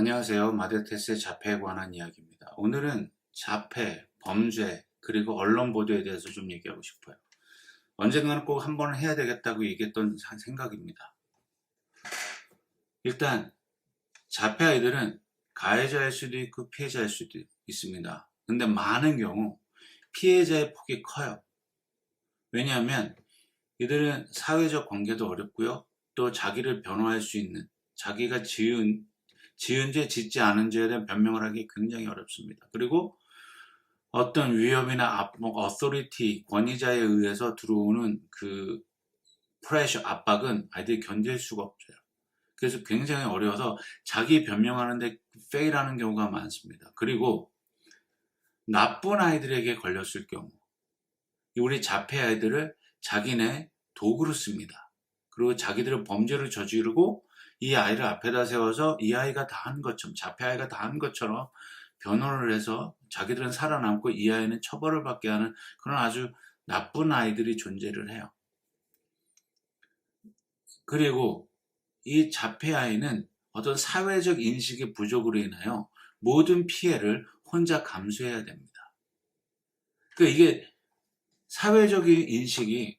안녕하세요. 마데테스의 자폐에 관한 이야기입니다. 오늘은 자폐, 범죄, 그리고 언론 보도에 대해서 좀 얘기하고 싶어요. 언젠가는 꼭 한번 해야 되겠다고 얘기했던 생각입니다. 일단 자폐 아이들은 가해자일 수도 있고 피해자일 수도 있습니다. 근데 많은 경우 피해자의 폭이 커요. 왜냐하면 이들은 사회적 관계도 어렵고요. 또 자기를 변호할 수 있는, 자기가 지은 죄, 짓지 않은 죄에 대한 변명을 하기 굉장히 어렵습니다. 그리고 어떤 위협이나 어소리티, 권위자에 의해서 들어오는 그 프레셔, 압박은 아이들이 견딜 수가 없어요. 그래서 굉장히 어려워서 자기 변명하는데 페일하는 경우가 많습니다. 그리고 나쁜 아이들에게 걸렸을 경우, 우리 자폐 아이들을 자기네 도구로 씁니다. 그리고 자기들은 범죄를 저지르고 이 아이를 앞에다 세워서 이 아이가 다 한 것처럼, 자폐 아이가 다 한 것처럼 변호를 해서 자기들은 살아남고 이 아이는 처벌을 받게 하는 그런 아주 나쁜 아이들이 존재를 해요. 그리고 이 자폐 아이는 어떤 사회적 인식의 부족으로 인하여 모든 피해를 혼자 감수해야 됩니다. 그러니까 이게 사회적인 인식이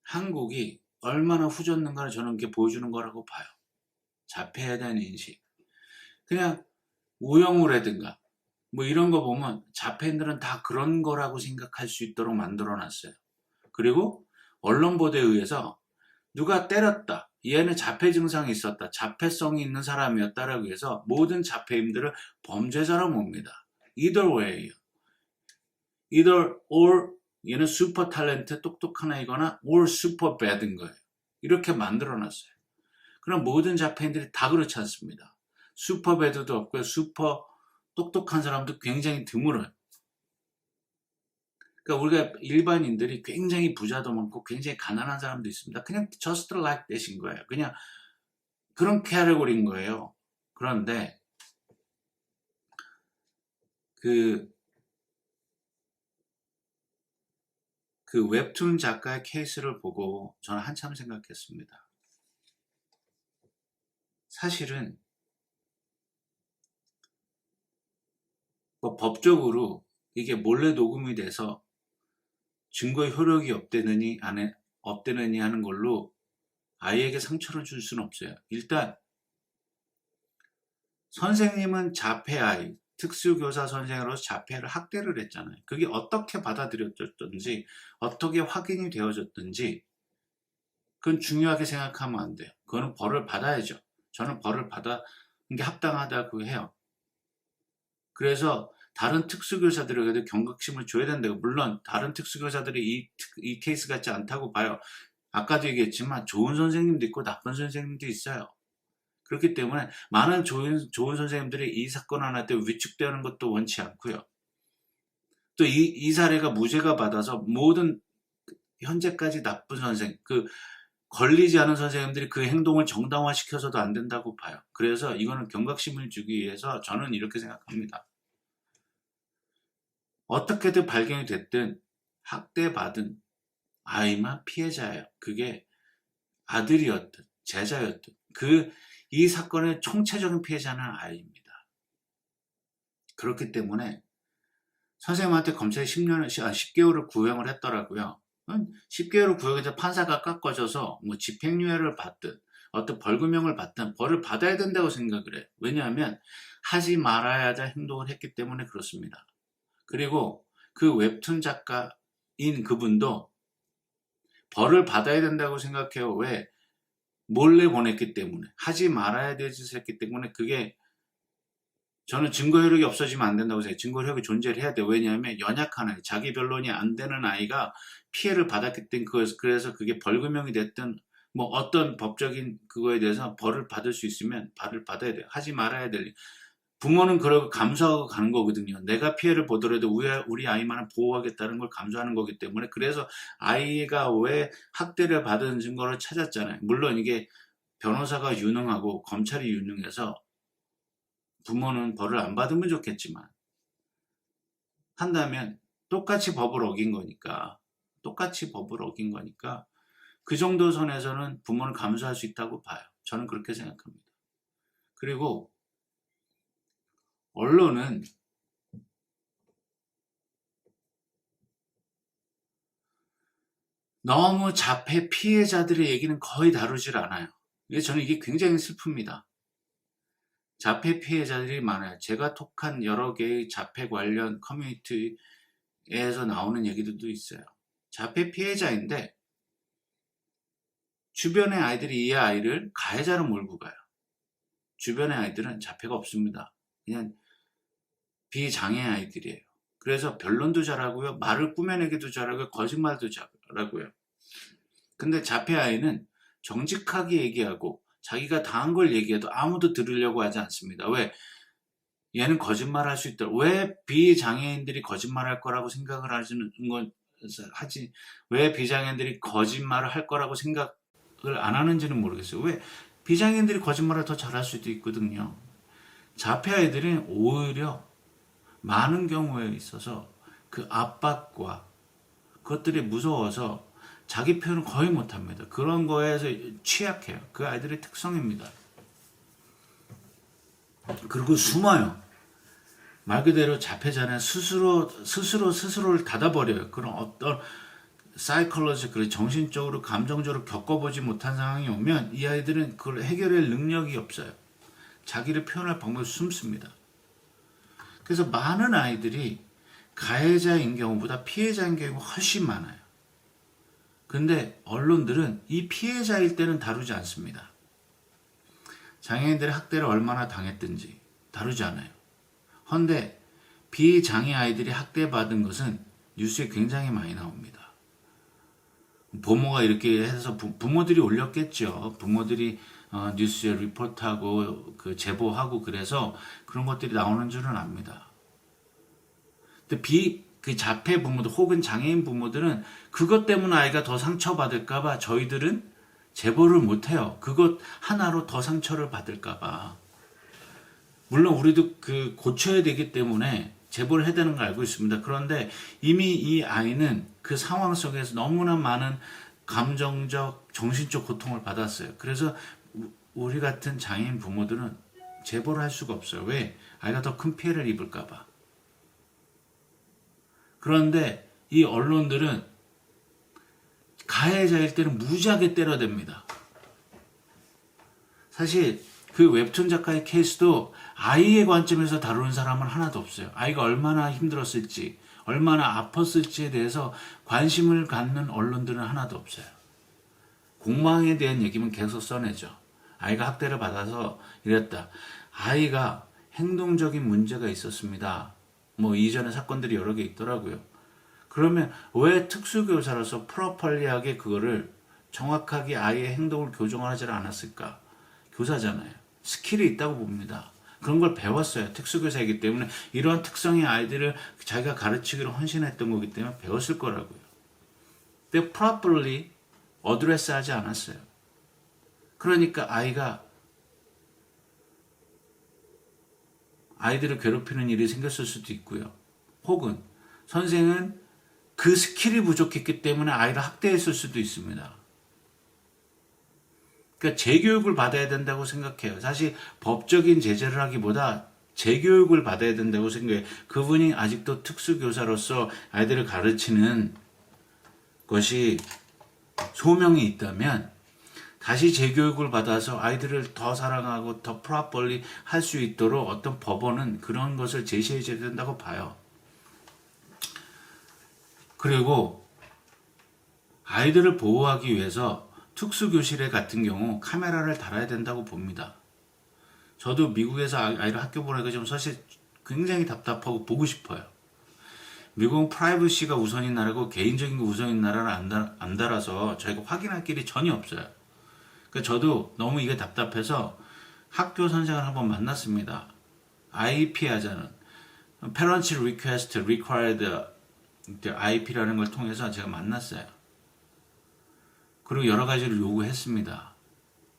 한국이 얼마나 후졌는가를 저는 이렇게 보여주는 거라고 봐요. 자폐에 대한 인식. 그냥 우영우라든가 뭐 이런 거 보면 자폐인들은 다 그런 거라고 생각할 수 있도록 만들어 놨어요. 그리고 언론 보도에 의해서 누가 때렸다, 얘는 자폐 증상이 있었다, 자폐성이 있는 사람이었다라고 해서 모든 자폐인들을 범죄자로 봅니다. Either way예요. Either or 얘는 슈퍼 탤런트 똑똑한 아이거나 or 슈퍼 bad인 거예요. 이렇게 만들어 놨어요. 그럼 모든 자폐인들이 다 그렇지 않습니다. 슈퍼 배드도 없고요. 슈퍼 똑똑한 사람도 굉장히 드물어요. 그러니까 우리가 일반인들이 굉장히 부자도 많고 굉장히 가난한 사람도 있습니다. 그냥 just like that인 거예요. 그냥 그런 캐러고리인 거예요. 그런데 그 웹툰 작가의 케이스를 보고 저는 한참 생각했습니다. 사실은 뭐 법적으로 이게 몰래 녹음이 돼서 증거의 효력이 없대느니 하는 걸로 아이에게 상처를 줄 수는 없어요. 일단 선생님은 자폐 아이, 특수교사 선생으로서 자폐를 학대를 했잖아요. 그게 어떻게 받아들여졌든지 어떻게 확인이 되어졌든지 그건 중요하게 생각하면 안 돼요. 그거는 벌을 받아야죠. 저는 벌을 받는 게 합당하다고 해요. 그래서 다른 특수교사들에게도 경각심을 줘야 된다고. 물론 다른 특수교사들이 이 케이스 같지 않다고 봐요. 아까도 얘기했지만 좋은 선생님도 있고 나쁜 선생님도 있어요. 그렇기 때문에 많은 좋은 선생님들이 이 사건 하나 때 위축되는 것도 원치 않고요. 또 이 사례가 무죄가 받아서 모든 현재까지 나쁜 걸리지 않은 선생님들이 그 행동을 정당화시켜서도 안 된다고 봐요. 그래서 이거는 경각심을 주기 위해서 저는 이렇게 생각합니다. 어떻게든 발견이 됐든 학대받은 아이만 피해자예요. 그게 아들이었든 제자였든 이 사건의 총체적인 피해자는 아이입니다. 그렇기 때문에 선생님한테 검찰이 10개월을 구형을 했더라고요. 10개월을 구형해서 판사가 깎아줘서 뭐 집행유예를 받든 어떤 벌금형을 받든 벌을 받아야 된다고 생각을 해요. 왜냐하면 하지 말아야 할 행동을 했기 때문에 그렇습니다. 그리고 그 웹툰 작가인 그분도 벌을 받아야 된다고 생각해요. 왜? 몰래 보냈기 때문에, 하지 말아야 될 짓을 했기 때문에. 그게 저는 증거 효력이 없어지면 안 된다고 생각해요. 증거 효력이 존재를 해야 돼요. 왜냐하면 연약한 아이, 자기 변론이 안 되는 아이가 피해를 받았기 때문에. 그래서 그게 벌금형이 됐든 뭐 어떤 법적인 그거에 대해서 벌을 받을 수 있으면 벌을 받아야 돼요. 하지 말아야 될 일. 부모는 그러고 감수하고 가는 거거든요. 내가 피해를 보더라도 우리 아이만은 보호하겠다는 걸 감수하는 거기 때문에. 그래서 아이가 왜 학대를 받은 증거를 찾았잖아요. 물론 이게 변호사가 유능하고 검찰이 유능해서 부모는 벌을 안 받으면 좋겠지만, 한다면 똑같이 법을 어긴 거니까 그 정도 선에서는 부모는 감수할 수 있다고 봐요. 저는 그렇게 생각합니다. 그리고 언론은 너무 자폐 피해자들의 얘기는 거의 다루질 않아요. 저는 이게 굉장히 슬픕니다. 자폐 피해자들이 많아요. 제가 톡한 여러 개의 자폐 관련 커뮤니티에서 나오는 얘기들도 있어요. 자폐 피해자인데 주변의 아이들이 이 아이를 가해자로 몰고 가요. 주변의 아이들은 자폐가 없습니다. 그냥 비장애 아이들이에요. 그래서 변론도 잘하고요. 말을 꾸며내기도 잘하고요. 거짓말도 잘하고요. 근데 자폐 아이는 정직하게 얘기하고 자기가 당한 걸 얘기해도 아무도 들으려고 하지 않습니다. 왜? 얘는 거짓말할 수 있다. 왜 비장애인들이 거짓말할 거라고 생각을 하지? 왜 비장애인들이 거짓말을 할 거라고 생각을 안 하는지는 모르겠어요. 왜? 비장애인들이 거짓말을 더 잘할 수도 있거든요. 자폐 아이들은 오히려 많은 경우에 있어서 그 압박과 그것들이 무서워서 자기 표현을 거의 못합니다. 그런 거에서 취약해요. 그 아이들의 특성입니다. 그리고 숨어요. 말 그대로 자폐자는 스스로를 닫아버려요. 그런 어떤 사이콜로지컬, 정신적으로, 감정적으로 겪어보지 못한 상황이 오면 이 아이들은 그걸 해결할 능력이 없어요. 자기를 표현할 방법을 숨습니다. 그래서 많은 아이들이 가해자인 경우보다 피해자인 경우가 훨씬 많아요. 근데 언론들은 이 피해자일 때는 다루지 않습니다. 장애인들의 학대를 얼마나 당했든지 다루지 않아요. 헌데 비장애 아이들이 학대받은 것은 뉴스에 굉장히 많이 나옵니다. 부모가 이렇게 해서 부모들이 올렸겠죠. 부모들이 뉴스에 리포트하고 그 제보하고 그래서 그런 것들이 나오는 줄은 압니다. 근데 그 자폐 부모들 혹은 장애인 부모들은 그것 때문에 아이가 더 상처받을까봐 저희들은 제보를 못해요. 그것 하나로 더 상처를 받을까봐. 물론 우리도 그 고쳐야 되기 때문에 제보를 해야 되는 걸 알고 있습니다. 그런데 이미 이 아이는 그 상황 속에서 너무나 많은 감정적, 정신적 고통을 받았어요. 그래서 우리 같은 장애인 부모들은 제보를 할 수가 없어요. 왜? 아이가 더 큰 피해를 입을까봐. 그런데 이 언론들은 가해자일 때는 무지하게 때려댑니다. 사실 그 웹툰 작가의 케이스도 아이의 관점에서 다루는 사람은 하나도 없어요. 아이가 얼마나 힘들었을지, 얼마나 아팠을지에 대해서 관심을 갖는 언론들은 하나도 없어요. 공망에 대한 얘기만 계속 써내죠. 아이가 학대를 받아서 이랬다. 아이가 행동적인 문제가 있었습니다. 뭐 이전에 사건들이 여러 개 있더라고요. 그러면 왜 특수교사로서 프로펄리하게 그거를 정확하게 아이의 행동을 교정하지 않았을까? 교사잖아요. 스킬이 있다고 봅니다. 그런 걸 배웠어요. 특수교사이기 때문에 이러한 특성의 아이들을 자기가 가르치기로 헌신했던 거기 때문에 배웠을 거라고요. 근데 properly 어드레스 하지 않았어요. 그러니까 아이들을 괴롭히는 일이 생겼을 수도 있고요. 혹은 선생은 그 스킬이 부족했기 때문에 아이를 학대했을 수도 있습니다. 그러니까 재교육을 받아야 된다고 생각해요. 사실 법적인 제재를 하기보다 재교육을 받아야 된다고 생각해요. 그분이 아직도 특수교사로서 아이들을 가르치는 것이 소명이 있다면 다시 재교육을 받아서 아이들을 더 사랑하고 더 프로퍼리 할 수 있도록 어떤 법원은 그런 것을 제시해줘야 된다고 봐요. 그리고 아이들을 보호하기 위해서 특수교실에 같은 경우 카메라를 달아야 된다고 봅니다. 저도 미국에서 아이를 학교 보내고 좀 사실 굉장히 답답하고 보고 싶어요. 미국은 프라이버시가 우선인 나라고 개인적인 게 우선인 나라를 안 달아서 저희가 확인할 길이 전혀 없어요. 그러니까 저도 너무 이게 답답해서 학교 선생을 한번 만났습니다. IP 하자는 Parents Request Required IP라는 걸 통해서 제가 만났어요. 그리고 여러 가지를 요구했습니다.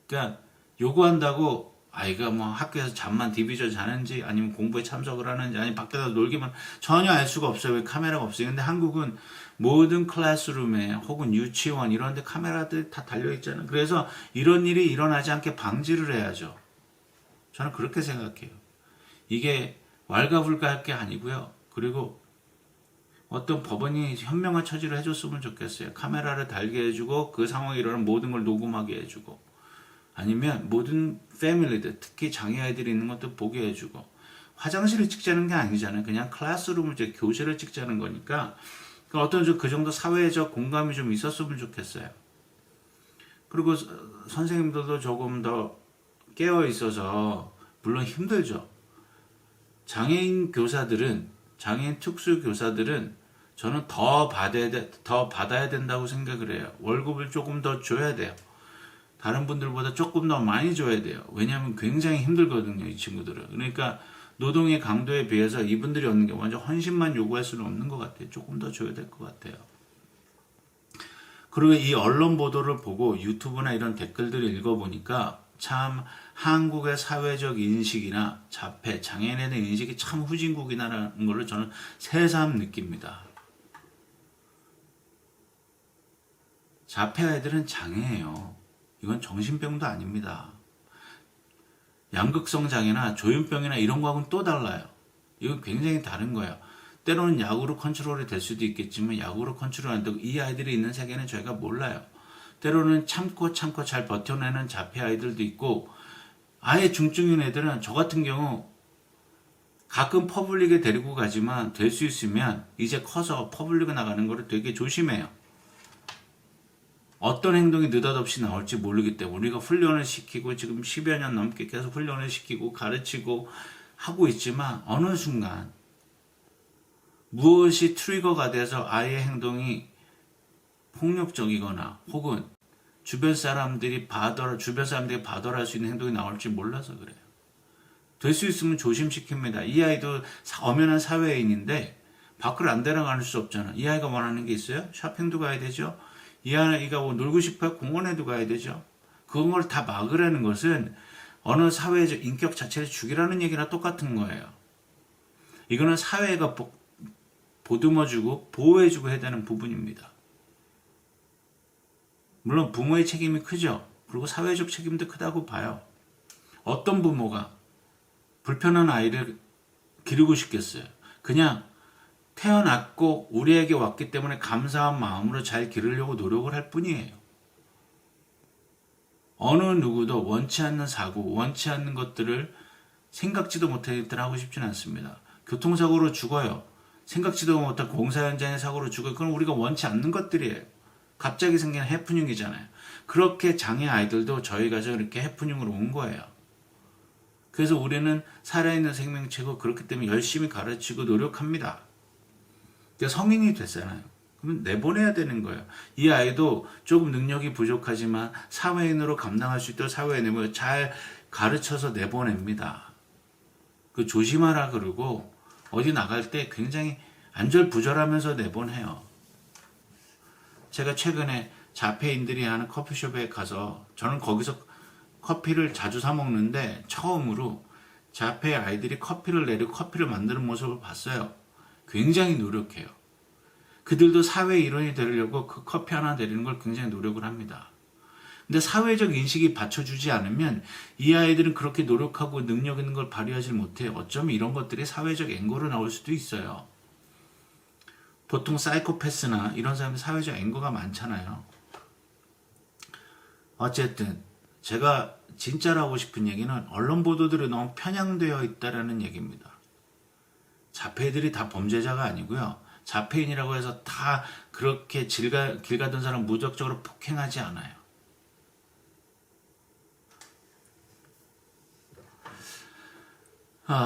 그러니까 요구한다고 아이가 뭐 학교에서 잠만 디비전 자는지 아니면 공부에 참석을 하는지 아니면 밖에서 놀기만 전혀 알 수가 없어요. 왜 카메라가 없어요. 근데 한국은 모든 클래스룸에 혹은 유치원 이런 데 카메라들 다 달려있잖아요. 그래서 이런 일이 일어나지 않게 방지를 해야죠. 저는 그렇게 생각해요. 이게 왈가불가할 게 아니고요. 그리고 어떤 법원이 현명한 처지를 해줬으면 좋겠어요. 카메라를 달게 해주고 그 상황에 일어나는 모든 걸 녹음하게 해주고, 아니면 모든 패밀리들, 특히 장애아이들이 있는 것도 보게 해주고, 화장실을 찍자는 게 아니잖아요. 그냥 클래스룸을, 이제 교실을 찍자는 거니까 어떤 그 정도 사회적 공감이 좀 있었으면 좋겠어요. 그리고 선생님들도 조금 더 깨어 있어서, 물론 힘들죠. 장애인 교사들은, 장애인 특수 교사들은 저는 더 받아야 된다고 생각을 해요. 월급을 조금 더 줘야 돼요. 다른 분들보다 조금 더 많이 줘야 돼요. 왜냐하면 굉장히 힘들거든요, 이 친구들은. 그러니까 노동의 강도에 비해서 이분들이 얻는 게 완전 헌신만 요구할 수는 없는 것 같아요. 조금 더 줘야 될 것 같아요. 그리고 이 언론 보도를 보고 유튜브나 이런 댓글들을 읽어보니까 참 한국의 사회적 인식이나 자폐, 장애인에 대한 인식이 참 후진국이라는 걸 저는 새삼 느낍니다. 자폐 아이들은 장애예요. 이건 정신병도 아닙니다. 양극성 장애나 조현병이나 이런 거하고는 또 달라요. 이건 굉장히 다른 거예요. 때로는 약으로 컨트롤이 될 수도 있겠지만 약으로 컨트롤 안 되고, 이 아이들이 있는 세계는 저희가 몰라요. 때로는 참고 잘 버텨내는 자폐 아이들도 있고, 아예 중증인 애들은, 저 같은 경우 가끔 퍼블릭에 데리고 가지만 될 수 있으면 이제 커서 퍼블릭에 나가는 거를 되게 조심해요. 어떤 행동이 느닷없이 나올지 모르기 때문에 우리가 훈련을 시키고 지금 10여 년 넘게 계속 훈련을 시키고 가르치고 하고 있지만, 어느 순간 무엇이 트리거가 돼서 아이의 행동이 폭력적이거나 혹은 주변 사람들이 바더할 수 있는 행동이 나올지 몰라서 그래요. 될 수 있으면 조심시킵니다. 이 아이도 엄연한 사회인인데 밖을 안 데려갈 수 없잖아. 이 아이가 원하는 게 있어요? 쇼핑도 가야 되죠. 이 아이가 뭐 놀고 싶어요? 공원에도 가야 되죠. 그런 걸 다 막으라는 것은 어느 사회적 인격 자체를 죽이라는 얘기나 똑같은 거예요. 이거는 사회가 보듬어주고 보호해주고 해야 되는 부분입니다. 물론 부모의 책임이 크죠. 그리고 사회적 책임도 크다고 봐요. 어떤 부모가 불편한 아이를 기르고 싶겠어요? 그냥 태어났고 우리에게 왔기 때문에 감사한 마음으로 잘 기르려고 노력을 할 뿐이에요. 어느 누구도 원치 않는 사고, 원치 않는 것들을 생각지도 못한 일들을 하고 싶지는 않습니다. 교통사고로 죽어요. 생각지도 못한 공사 현장의 사고로 죽어요. 그건 우리가 원치 않는 것들이에요. 갑자기 생긴 해프닝이잖아요. 그렇게 장애 아이들도 저희 가정 이렇게 해프닝으로 온 거예요. 그래서 우리는 살아있는 생명체고, 그렇기 때문에 열심히 가르치고 노력합니다. 성인이 됐잖아요. 그러면 내보내야 되는 거예요. 이 아이도 조금 능력이 부족하지만 사회인으로 감당할 수 있도록 사회인을 잘 가르쳐서 내보냅니다. 그 조심하라 그러고 어디 나갈 때 굉장히 안절부절하면서 내보내요. 제가 최근에 자폐인들이 하는 커피숍에 가서, 저는 거기서 커피를 자주 사 먹는데 처음으로 자폐 아이들이 커피를 내리고 커피를 만드는 모습을 봤어요. 굉장히 노력해요. 그들도 사회 일원이 되려고 그 커피 하나 내리는 걸 굉장히 노력을 합니다. 근데 사회적 인식이 받쳐주지 않으면 이 아이들은 그렇게 노력하고 능력 있는 걸 발휘하지 못해요. 어쩌면 이런 것들이 사회적 앵거로 나올 수도 있어요. 보통 사이코패스나 이런 사람이 사회적 앵거가 많잖아요. 어쨌든 제가 진짜로 하고 싶은 얘기는, 언론 보도들이 너무 편향되어 있다는 얘기입니다. 자폐들이 다 범죄자가 아니고요. 자폐인이라고 해서 다 그렇게 길 가던 사람 무적적으로 폭행하지 않아요.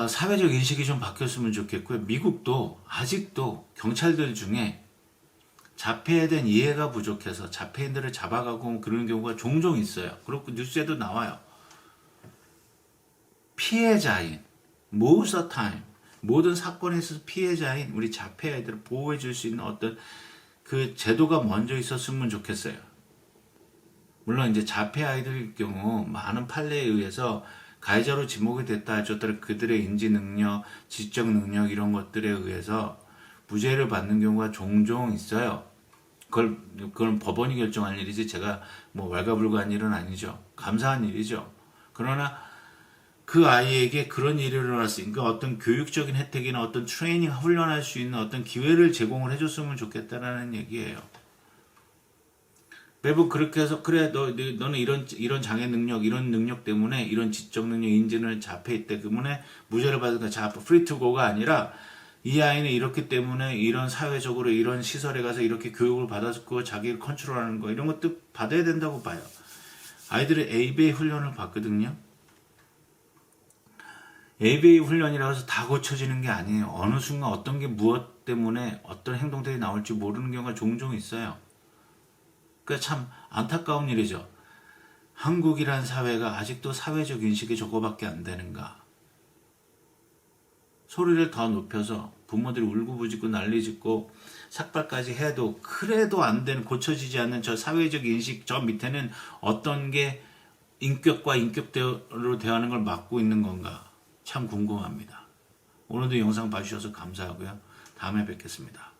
사회적 인식이 좀 바뀌었으면 좋겠고요. 미국도 아직도 경찰들 중에 자폐에 대한 이해가 부족해서 자폐인들을 잡아가고 그러는 경우가 종종 있어요. 그렇고 뉴스에도 나와요. 피해자인, most of the time, 모든 사건에 있어서 피해자인 우리 자폐 아이들을 보호해 줄 수 있는 어떤 그 제도가 먼저 있었으면 좋겠어요. 물론 이제 자폐 아이들 경우 많은 판례에 의해서 가해자로 지목이 됐다 하더라도 그들의 인지 능력, 지적 능력 이런 것들에 의해서 무죄를 받는 경우가 종종 있어요. 그건 법원이 결정할 일이지 제가 뭐 왈가불가한 일은 아니죠. 감사한 일이죠. 그러나 그 아이에게 그런 일이 일어났으니까 어떤 교육적인 혜택이나 어떤 트레이닝 훈련할 수 있는 어떤 기회를 제공을 해줬으면 좋겠다라는 얘기예요. 매번 그렇게 해서 그래 너는 이런 장애 능력 이런 능력 때문에 이런 지적 능력 인지는 잡혀 있대 때문에 무죄를 받으니까 자 프리 투고가 아니라 이 아이는 이렇기 때문에 이런 사회적으로 이런 시설에 가서 이렇게 교육을 받았고 자기를 컨트롤하는 거 이런 것도 받아야 된다고 봐요. 아이들이 ABA 훈련을 받거든요. ABA 훈련이라고 해서 다 고쳐지는 게 아니에요. 어느 순간 어떤 게 무엇 때문에 어떤 행동들이 나올지 모르는 경우가 종종 있어요. 그러니까 참 안타까운 일이죠. 한국이란 사회가 아직도 사회적 인식이 저거밖에 안 되는가. 소리를 더 높여서 부모들이 울고부짖고 난리짓고 삭발까지 해도 그래도 안 되는 고쳐지지 않는 저 사회적 인식 저 밑에는 어떤 게 인격과 인격대로 대하는 걸 막고 있는 건가 참 궁금합니다. 오늘도 영상 봐주셔서 감사하고요. 다음에 뵙겠습니다.